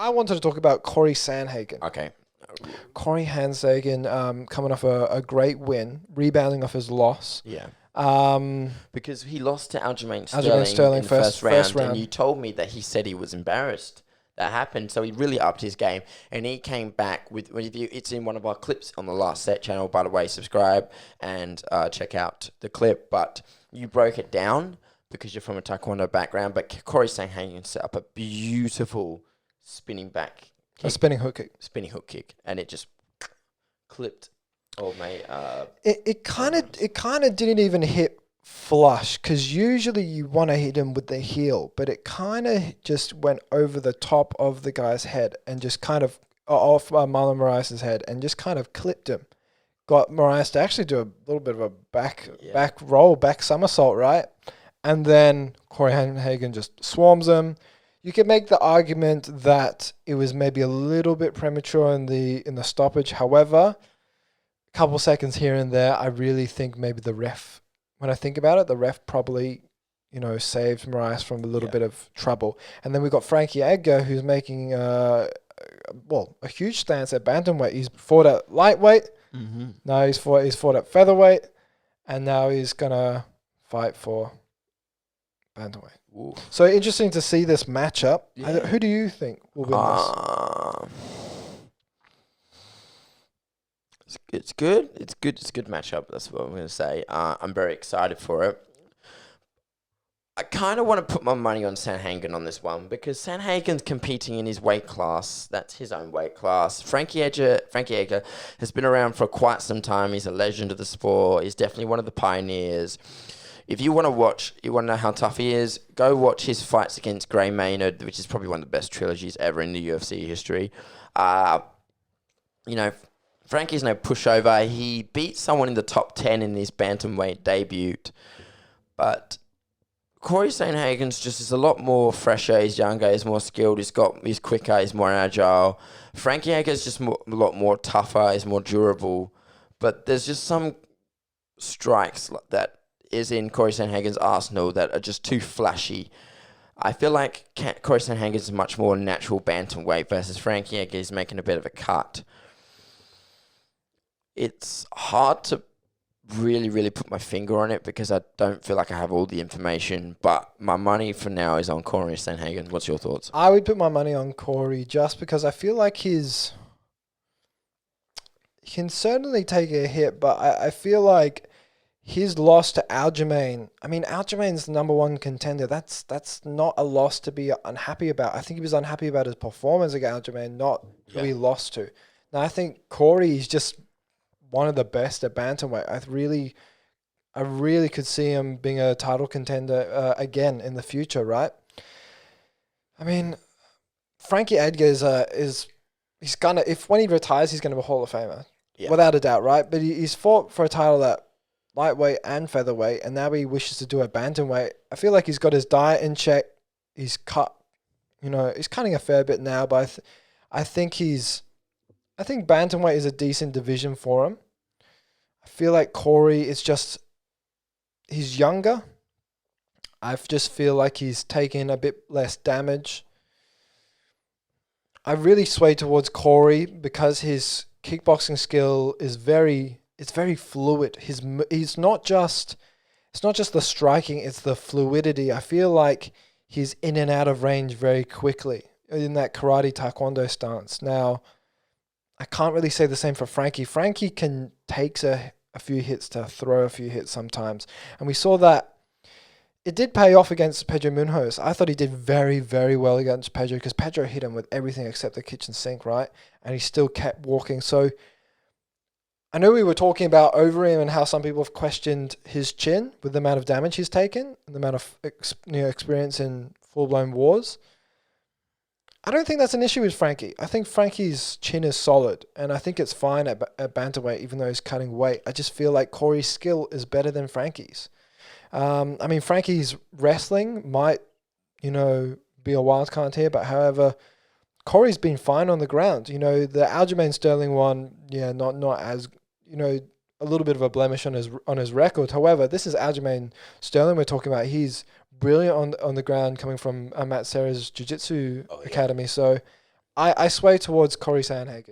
I wanted to talk about Cory Sandhaegan. Okay. Cory Sandhaegan coming off a great win, rebounding off his loss. Yeah. Um, Because he lost to Aljamain Aljamain Sterling Sterling in the first round, round. and you told me that he said he was embarrassed that happened, so he really upped his game, and he came back with it's in one of our clips on the Last Set channel, by the way. Subscribe and check out the clip, but you broke it down because you're from a Taekwondo background, but Cory Sandhaegan set up a beautiful spinning back kick, a spinning hook kick, and it just clipped old mate. It kind of didn't even hit flush, because usually you want to hit him with the heel, but it kind of just went over the top of the guy's head and just kind of off Marlon Moraes' head and just kind of clipped him. Got Moraes to actually do a little bit of a back roll, back somersault, right? And then Cory Sandhaegan just swarms him. You could make the argument that it was maybe a little bit premature in the stoppage. However, a couple seconds here and there, I really think maybe the ref, when I think about it, the ref probably, saved Moraes from a little bit of trouble. And then we got Frankie Edgar, who's making a huge stance at bantamweight. He's fought at lightweight. Mm-hmm. Now he's fought at featherweight, and now he's gonna fight for bantamweight. Ooh. So interesting to see this matchup. Yeah. Who do you think will win this? It's good. It's a good matchup. That's what I'm going to say. I'm very excited for it. I kind of want to put my money on Sandhaegan on this one because Sandhaegan's competing in his weight class. That's his own weight class. Frankie Edgar has been around for quite some time. He's a legend of the sport. He's definitely one of the pioneers. If you want to know how tough he is, go watch his fights against Gray Maynard, which is probably one of the best trilogies ever in the UFC history. Frankie's no pushover. He beat someone in the top 10 in his bantamweight debut. But Cory Sandhaegan's just is a lot more fresher. He's younger. He's more skilled. He's quicker. He's more agile. Frankie Edgar's just a lot more tougher. He's more durable. But there's just some strikes that is in Cory Sandhaegan's arsenal that are just too flashy. I feel like Cory Sandhaegan is much more natural bantamweight versus Frankie Edgar is making a bit of a cut. It's hard to really, really put my finger on it because I don't feel like I have all the information. But my money for now is on Cory Sandhaegan. What's your thoughts? I would put my money on Cory just because I feel like he can certainly take a hit, but I feel like his loss to Aljamain, Aljamain's the number one contender. That's not a loss to be unhappy about. I think he was unhappy about his performance against Aljamain, not who he lost to. Now, I think Cory is just one of the best at bantamweight. I really could see him being a title contender again in the future, right? Frankie Edgar he's gonna, if when he retires, he's gonna be a Hall of Famer, without a doubt, right? But he's fought for a title at lightweight and featherweight, and now he wishes to do a bantamweight. I feel like he's got his diet in check. He's he's cutting a fair bit now, but I think bantamweight is a decent division for him. I feel like Cory is he's younger. I just feel like he's taking a bit less damage. I really sway towards Cory because his kickboxing skill is very fluid. It's not just the striking, it's the fluidity. I feel like he's in and out of range very quickly in that karate taekwondo stance. Now, I can't really say the same for Frankie. Frankie takes a few hits to throw a few hits sometimes. And we saw that it did pay off against Pedro Munhoz. I thought he did very, very well against Pedro because Pedro hit him with everything except the kitchen sink, right? And he still kept walking. So I know we were talking about Overeem and how some people have questioned his chin with the amount of damage he's taken and the amount of experience in full-blown wars. I don't think that's an issue with Frankie. I think Frankie's chin is solid, and I think it's fine at bantamweight, even though he's cutting weight. I just feel like Cory's skill is better than Frankie's. Frankie's wrestling might, be a wild card here, but however, Cory's been fine on the ground. The Aljamain Sterling one, not as, a little bit of a blemish on his record. However, this is Aljamain Sterling we're talking about. He's brilliant on the ground coming from Matt Serra's Jiu-Jitsu Academy. So I sway towards Cory Sandhaegan.